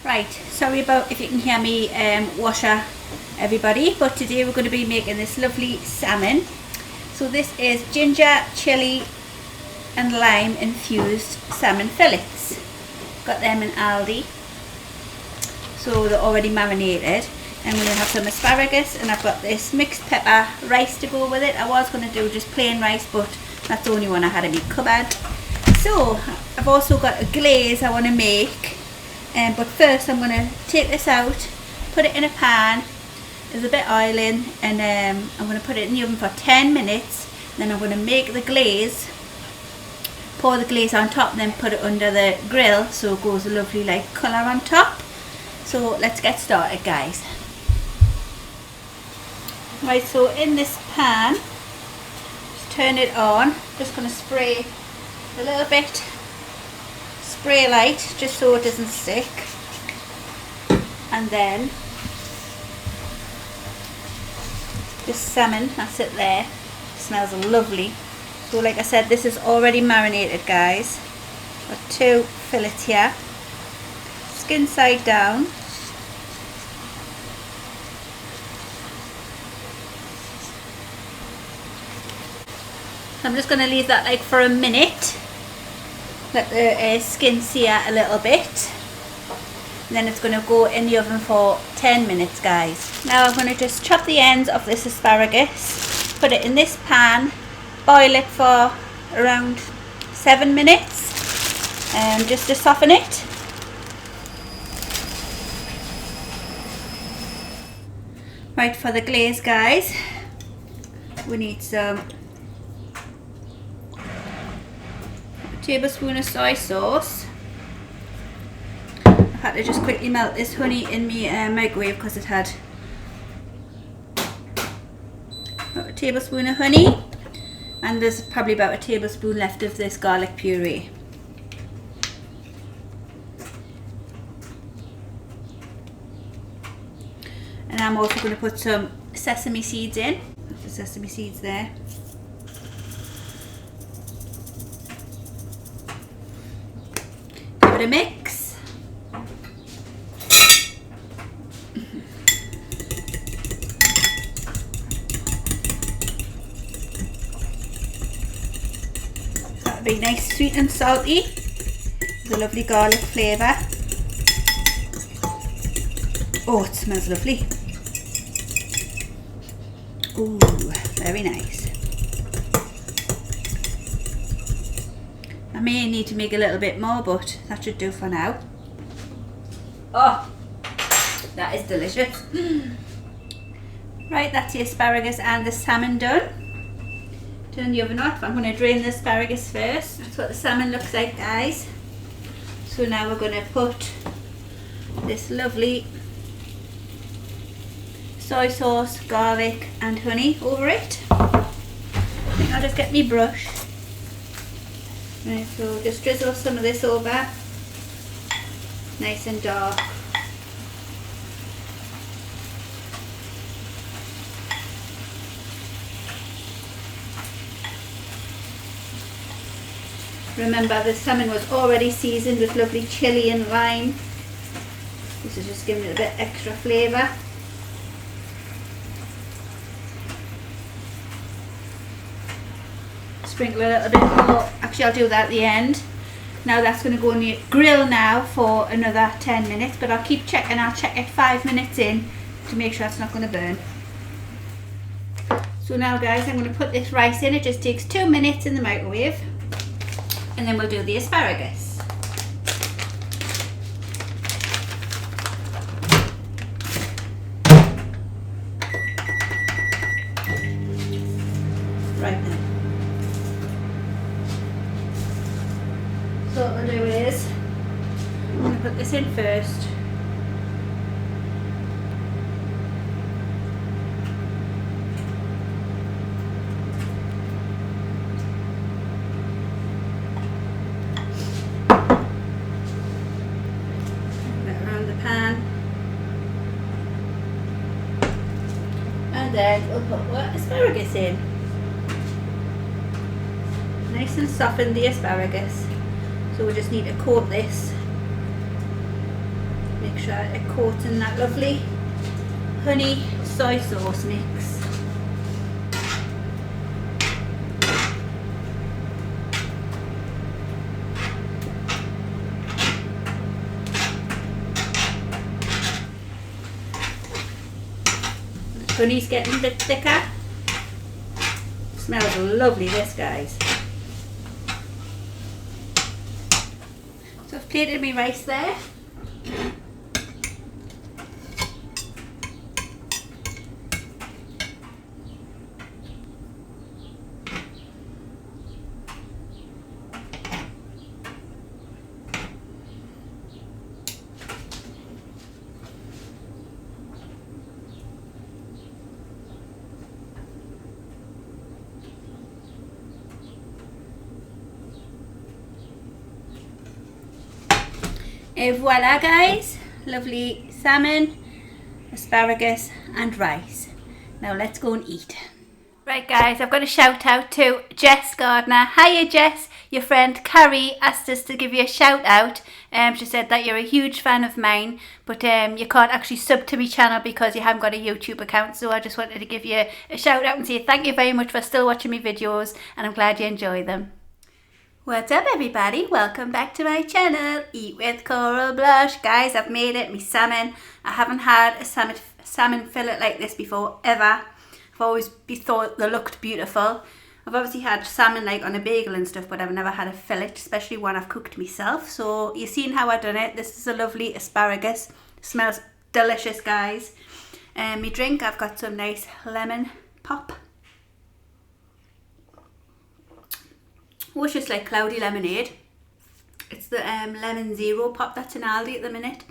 Right, sorry about if you can hear me washer everybody, but today we're going to be making this lovely salmon. So this is ginger, chilli and lime infused salmon fillets. Got them in Aldi, so they're already marinated. And we're going to have some asparagus, and I've got this mixed pepper rice to go with it. I was going to do just plain rice, but that's the only one I had in my cupboard. So I've also got a glaze I want to make. But first I'm going to take this out, put it in a pan, there's a bit of oil in, and I'm going to put it in the oven for 10 minutes. Then I'm going to make the glaze, pour the glaze on top, and then put it under the grill so it goes a lovely like colour on top. So let's get started, guys. Right, so in this pan, just turn it on, just going to spray a little bit. Spray light just so it doesn't stick, and then this salmon, that's it there, smells lovely. So like I said, this is already marinated, guys. Got 2 fillets here, skin side down. I'm just going to leave that like for a minute. Let the skin sear a little bit, and then it's going to go in the oven for 10 minutes, guys. Now I'm going to just chop the ends of this asparagus, put it in this pan, boil it for around 7 minutes, just to soften it. Right, for the glaze, guys, we need some tablespoon of soy sauce. I've had to just quickly melt this honey in my microwave because it had about a tablespoon of honey, and there's probably about a tablespoon left of this garlic puree. And I'm also going to put some sesame seeds in. There's the sesame seeds there. A mix. That'll be nice, sweet and salty, with a lovely garlic flavour. Oh, it smells lovely. Ooh, very nice. I may need to make a little bit more, but that should do for now. Oh, that is delicious. Right, that's the asparagus and the salmon done. Turn the oven off. I'm going to drain the asparagus first. That's what the salmon looks like, guys. So now we're going to put this lovely soy sauce, garlic and honey over it. I think I'll just get my brush. Right, so just drizzle some of this over, nice and dark. Remember, the salmon was already seasoned with lovely chilli and lime. This is just giving it a bit extra flavour. Sprinkle a little bit more. Actually, I'll do that at the end. Now that's going to go in the grill now for another 10 minutes, but I'll keep checking. I'll check it 5 minutes in to make sure it's not going to burn. So now, guys, I'm going to put this rice in. It just takes 2 minutes in the microwave, and then we'll do the asparagus. Right then. So what we'll do is, I'm going to put this in first. Put it around the pan. And then we'll put what asparagus in. Nice and soften the asparagus. So we just need to coat this with Make sure it coats in that lovely honey soy sauce mix. The honey's getting a bit thicker. Smells lovely, this, guys. So I've plated my rice there. And voila, guys, lovely salmon, asparagus and rice. Now let's go and eat. Right, guys, I've got a shout out to Jess Gardner. Hiya, Jess. Your friend Carrie asked us to give you a shout out. She said that you're a huge fan of mine, but you can't actually sub to my channel because you haven't got a YouTube account. So I just wanted to give you a shout out and say thank you very much for still watching my videos, and I'm glad you enjoy them. What's up, everybody? Welcome back to my channel, Eat with Coral Blush. Guys, I've made it, my salmon. I haven't had a salmon fillet like this before, ever. I've always thought they looked beautiful. I've obviously had salmon like on a bagel and stuff, but I've never had a fillet, especially one I've cooked myself. So you've seen how I've done it. This is a lovely asparagus. Smells delicious, guys. My drink, I've got some nice lemon pop. Oh, it's just like cloudy lemonade. It's the lemon zero pop that's in Aldi at the minute.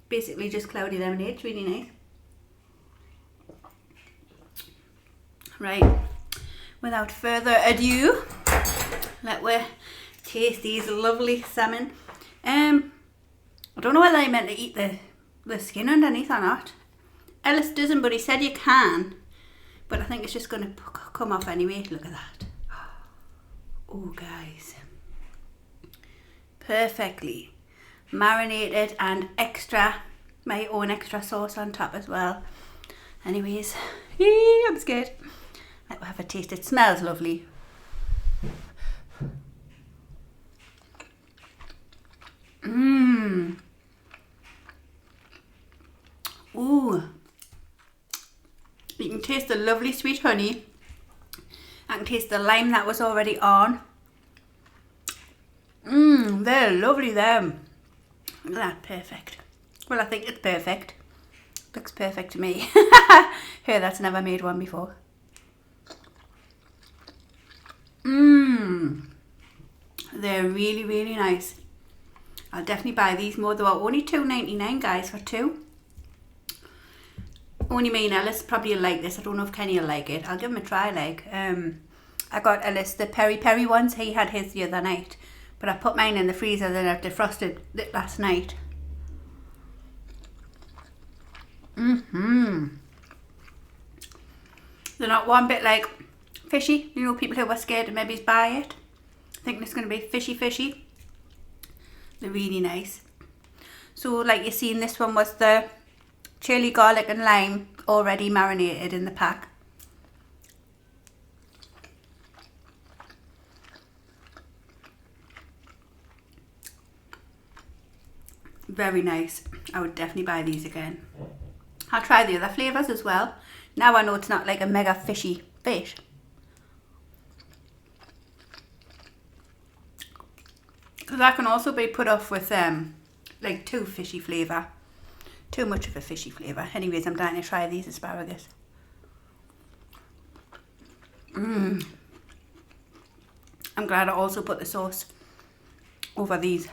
Basically just cloudy lemonade. It's really nice. Right, without further ado, let's taste these lovely salmon. I don't know whether I meant to eat the skin underneath or not. Ellis doesn't, but he said you can. But I think it's just going to come off anyway. Look at that. Oh, guys, perfectly marinated and my own extra sauce on top as well. Anyways, I'm scared. Let's have a taste. It smells lovely. Ooh. You can taste the lovely sweet honey. I can taste the lime that was already on. They're lovely, them. Look at that, perfect. Well, I think it's perfect. Looks perfect to me. Hey, that's never made one before. They're really, really nice. I'll definitely buy these more. They were only $2.99, guys, for two. Only me and Ellis probably like this. I don't know if Kenny will like it. I'll give him a try. Like, I got Ellis the peri ones. He had his the other night, but I put mine in the freezer. Then I defrosted it last night. They're not one bit like fishy. You know, people who were scared to maybe buy it, thinking it's going to be fishy. They're really nice. So, like you've seen, this one was the chili, garlic and lime already marinated in the pack. Very nice. I would definitely buy these again. I'll try the other flavours as well. Now I know it's not like a mega fishy fish. Because that can also be put off with like too fishy flavour. Too much of a fishy flavour. Anyways, I'm dying to try these asparagus. I'm glad I also put the sauce over these.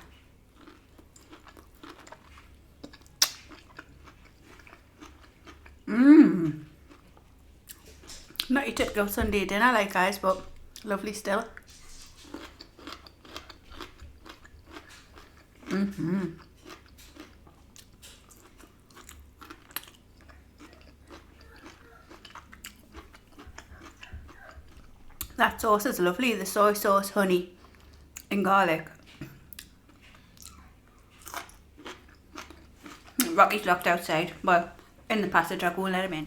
Not your typical Sunday dinner, like, guys, but lovely still. That sauce is lovely, the soy sauce, honey and garlic. Rocky's locked outside. Well, in the passage, I'll go and let him in.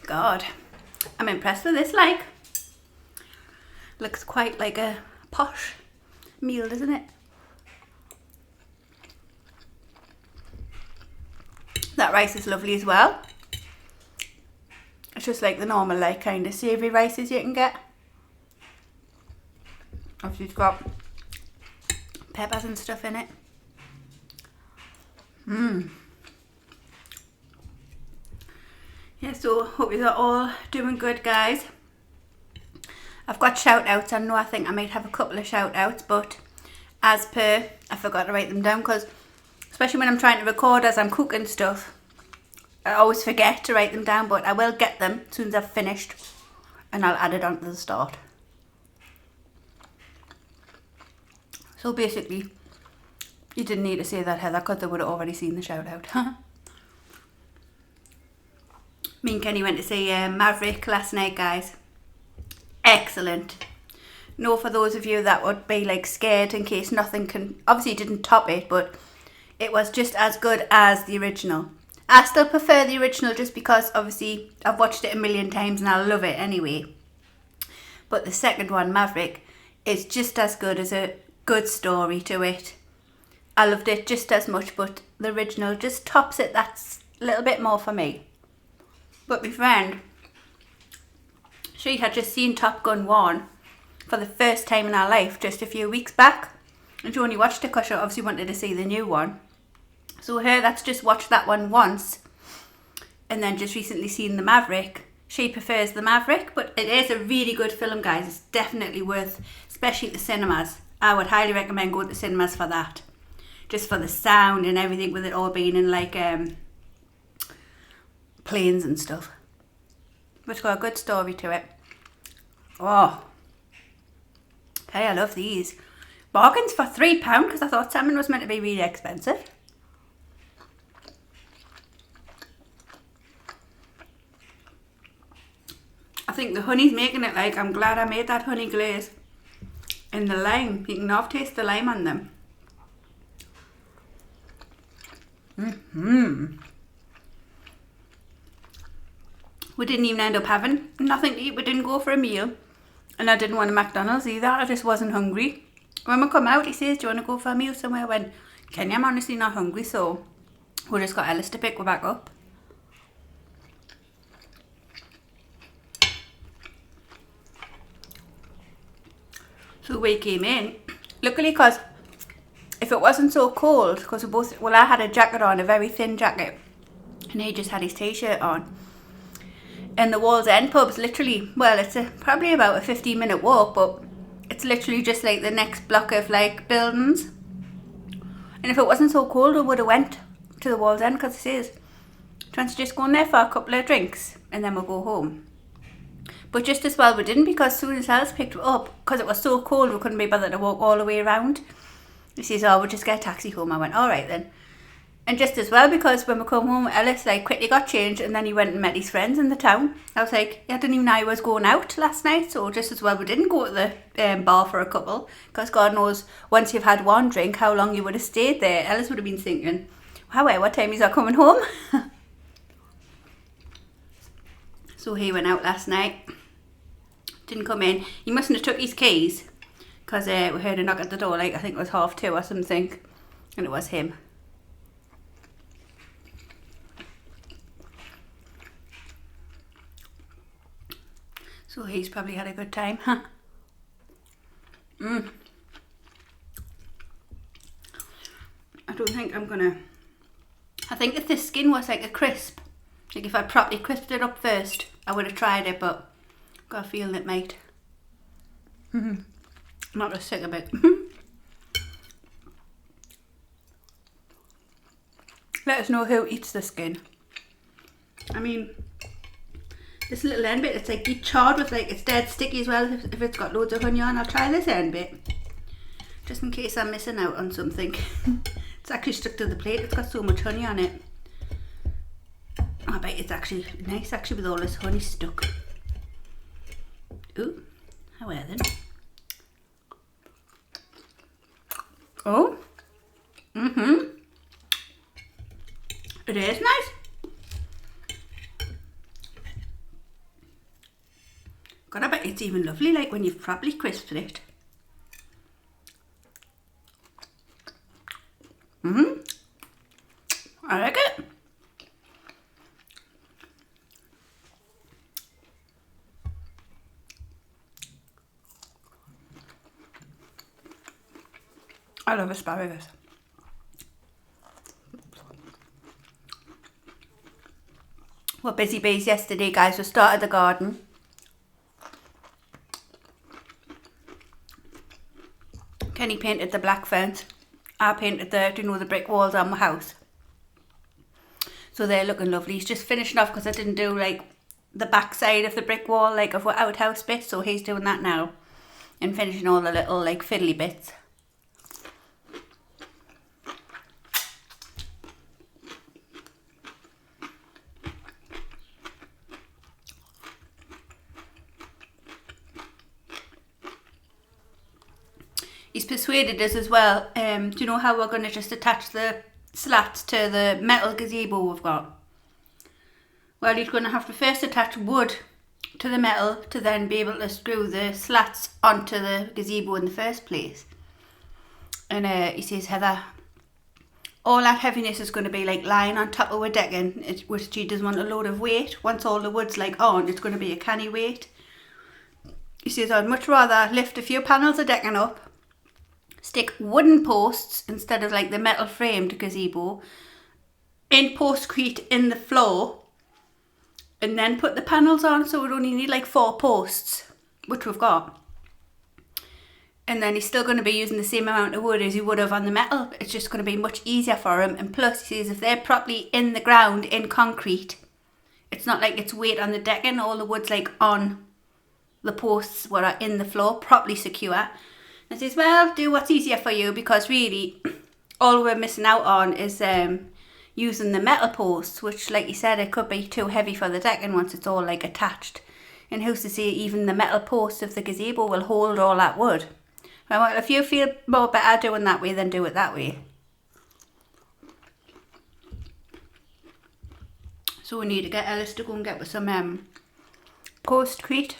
God, I'm impressed with this, like. Looks quite like a posh meal, doesn't it? That rice is lovely as well. It's just like the normal, like, kind of savoury rices you can get. Obviously it's got peppers and stuff in it. Yeah, so hope you're all doing good, guys. I've got shout outs. I think I might have a couple of shout outs, but as per, I forgot to write them down, because especially when I'm trying to record as I'm cooking stuff, I always forget to write them down, but I will get them as soon as I've finished and I'll add it on to the start. So basically, you didn't need to say that, Heather, because they would have already seen the shout out. Me and Kenny went to see Maverick last night, guys. Excellent. No, for those of you that would be like scared in case nothing can, obviously didn't top it, but it was just as good as the original. I still prefer the original just because obviously I've watched it a million times and I love it anyway. But the second one, Maverick, is just as good, as a good story to it. I loved it just as much, but the original just tops it. That's a little bit more for me. But my friend, she had just seen Top Gun 1 for the first time in her life just a few weeks back. And she only watched it because she obviously wanted to see the new one. So her that's just watched that one once and then just recently seen the Maverick. She prefers the Maverick, but it is a really good film, guys. It's definitely worth, especially at the cinemas. I would highly recommend going to the cinemas for that. Just for the sound and everything, with it all being in like planes and stuff. But it's got a good story to it. Oh. Okay, I love these. Bargains for £3 because I thought salmon was meant to be really expensive. I think the honey's making it like, I'm glad I made that honey glaze. And the lime, you can half taste the lime on them. We didn't even end up having nothing to eat. We didn't go for a meal. And I didn't want a McDonald's either. I just wasn't hungry. When we come out, he says, do you want to go for a meal somewhere? I went, Kenny, I'm honestly not hungry, so we just got Ellis to pick her back up. So we came in, luckily, because if it wasn't so cold, because we both, well, I had a jacket on, a very thin jacket, and he just had his t-shirt on. And the Wall's End pub's literally, well, it's probably about a 15-minute walk, but it's literally just like the next block of like buildings. And if it wasn't so cold, we would have went to the Wall's End, because it says, trying to just go in there for a couple of drinks, and then we'll go home. But just as well we didn't, because as soon as Alice picked her up, because it was so cold we couldn't be bothered to walk all the way around. He says, oh, we'll just get a taxi home. I went, all right then. And just as well, because when we come home, Ellis like quickly got changed and then he went and met his friends in the town. I was like, yeah, I didn't even know I was going out last night, so just as well we didn't go to the bar for a couple, because God knows once you've had one drink how long you would have stayed there. Ellis would have been thinking, wow, what time is I coming home? So he went out last night, didn't come in. He mustn't have took his keys, because we heard a knock at the door, like I think it was 2:30 or something, and it was him. So he's probably had a good time, huh? I don't think I'm gonna, I think if the skin was like a crisp, like if I properly crisped it up first, I would have tried it, but I've got a feeling it might. I'm not gonna sick of it. Let us know who eats the skin. I mean, this little end bit, it's like deep charred with like, it's dead sticky as well if it's got loads of honey on. I'll try this end bit, just in case I'm missing out on something. It's actually stuck to the plate, it's got so much honey on it. I bet it's actually nice actually with all this honey stuck. Ooh, how are then? Oh, It is nice. God, I bet it's even lovely, like when you've properly crisped it. I like it. I love asparagus. We're busy bees yesterday, guys. We started the garden. Kenny painted the black fence. I painted the brick walls on my house. So they're looking lovely. He's just finishing off because I didn't do like the back side of the brick wall, like of our outhouse bit. So he's doing that now and finishing all the little like fiddly bits. He's persuaded us as well. Do you know how we're going to just attach the slats to the metal gazebo we've got? Well, he's going to have to first attach wood to the metal to then be able to screw the slats onto the gazebo in the first place. And he says, Heather, all that heaviness is going to be like lying on top of our decking, which he doesn't want a load of weight. Once all the wood's like on, it's going to be a canny weight. He says, I'd much rather lift a few panels of decking up, stick wooden posts instead of like the metal framed gazebo in postcrete in the floor, and then put the panels on, so we'd only need like 4 posts, which we've got. And then he's still going to be using the same amount of wood as he would have on the metal. It's just going to be much easier for him. And plus, he says if they're properly in the ground in concrete, it's not like it's weight on the decking. All the wood's like on the posts where are in the floor, properly secure. I says, well, do what's easier for you, because really all we're missing out on is using the metal posts, which, like you said, it could be too heavy for the decking once it's all like attached. And who's to say even the metal posts of the gazebo will hold all that wood? Well, if you feel more better doing that way, then do it that way. So we need to get Ellis to go and get with some postcrete,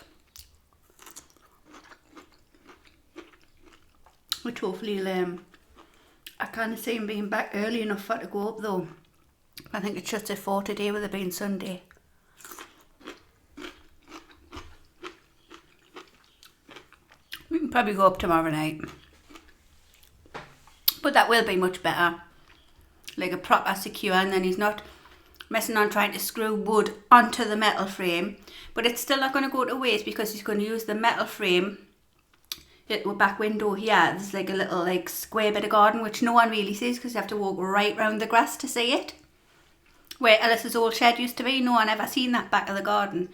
which hopefully I can't see him being back early enough for it to go up though. I think it's just at 4 today with it being Sunday. We can probably go up tomorrow night. But that will be much better. Like a proper secure, and then he's not messing on trying to screw wood onto the metal frame. But it's still not going to go to waste, because he's going to use the metal frame. Little back window here, there's like a little like square bit of garden which no one really sees because you have to walk right round the grass to see it. Where Ellis's old shed used to be, no one ever seen that back of the garden.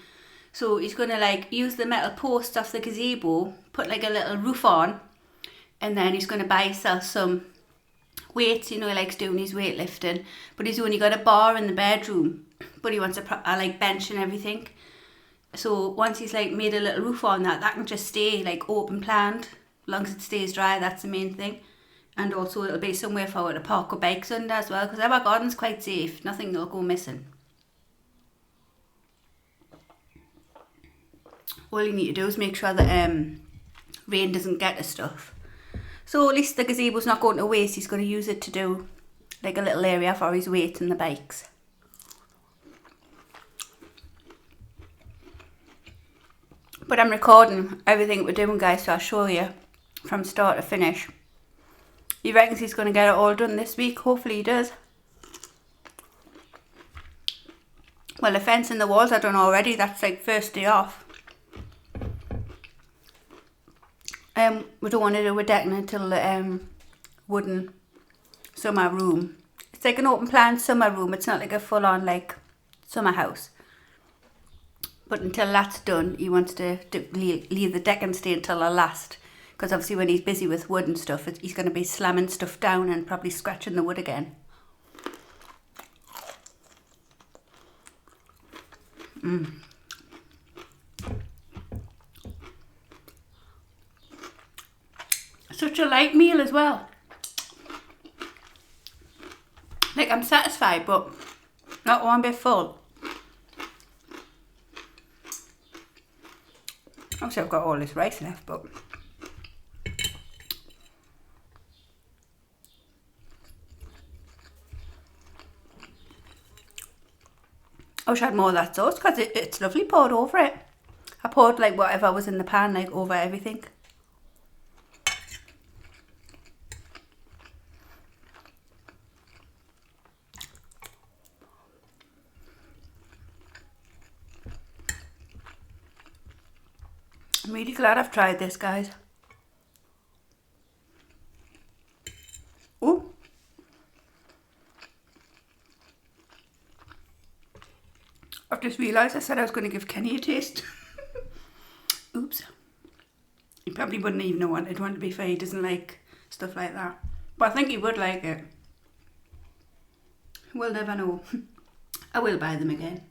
So he's going to like use the metal post off the gazebo, put like a little roof on, and then he's going to buy himself some weights. You know, he likes doing his weightlifting, but he's only got a bar in the bedroom, but he wants a proper like bench and everything. So once he's like made a little roof on that can just stay like open planned, as long as it stays dry. That's the main thing. And also it'll be somewhere for her to park her bikes under as well, because our garden's quite safe, nothing will go missing. All you need to do is make sure that rain doesn't get to stuff. So at least the gazebo's not going to waste. He's going to use it to do like a little area for his weights and the bikes. But I'm recording everything we're doing, guys, so I'll show you from start to finish. He reckons he's going to get it all done this week. Hopefully he does. Well, the fence and the walls are done already. That's like first day off. We don't want to do a decking until the wooden summer room. It's like an open plan summer room. It's not like a full-on like summer house. But until that's done, he wants to leave the deck and stay until the last. Because obviously when he's busy with wood and stuff, he's going to be slamming stuff down and probably scratching the wood again. Such a light meal as well. Like, I'm satisfied, but Not one bit full. Obviously I've got all this rice left, but I wish I had more of that sauce because it's lovely poured over it. I poured like whatever was in the pan like over everything. I'm really glad I've tried this, guys. Ooh. I've just realised I said I was going to give Kenny a taste. Oops. He probably wouldn't even want it, to be fair. He doesn't like stuff like that. But I think he would like it. We'll never know. I will buy them again.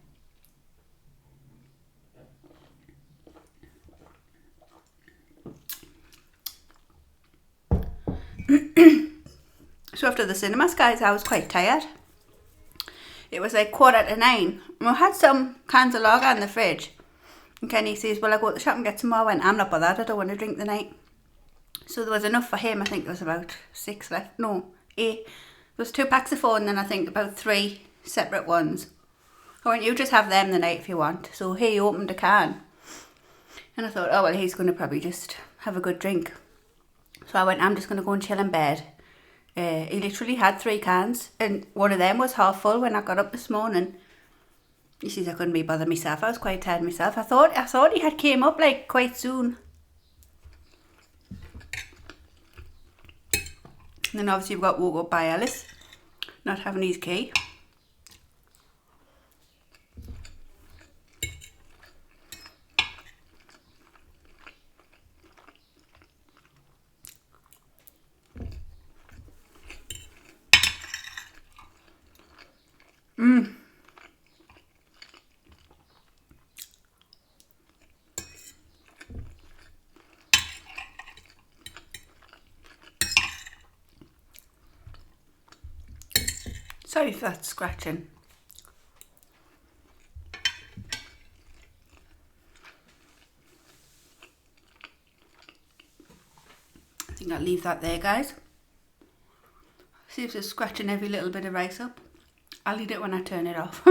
So after the cinemas, guys, I was quite tired. It was like 9:15. And we had some cans of lager in the fridge. And Kenny says, well, I'll go to the shop and get some more. I went, I'm not bothered, I don't want to drink the night. So there was enough for him. I think there was about 6 left. No, 8. There was 2 packs of 4 and then I think about 3 separate ones. I went, you just have them the night if you want. So he opened a can. And I thought, oh, well, he's going to probably just have a good drink. So I went, I'm just going to go and chill in bed. He literally had 3 cans and one of them was half full when I got up this morning. He says I couldn't be bothered myself. I was quite tired myself. I thought he had came up like quite soon. And then obviously we got woke up by Ellis not having his key. Sorry if that's scratching. I think I'll leave that there, guys. See if it's scratching every little bit of rice up. I'll eat it when I turn it off.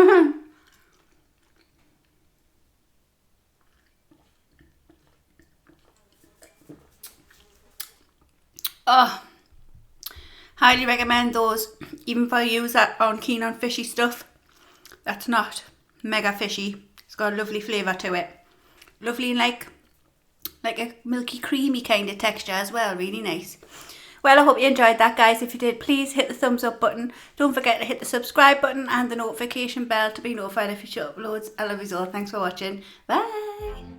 Oh, highly recommend those, even for you that aren't keen on fishy stuff. That's not mega fishy. It's got a lovely flavour to it. Lovely and like a milky creamy kind of texture as well. Really nice. Well, I hope you enjoyed that, guys. If you did, please hit the thumbs up button. Don't forget to hit the subscribe button and the notification bell to be notified of future uploads. I love you all. Thanks for watching. Bye.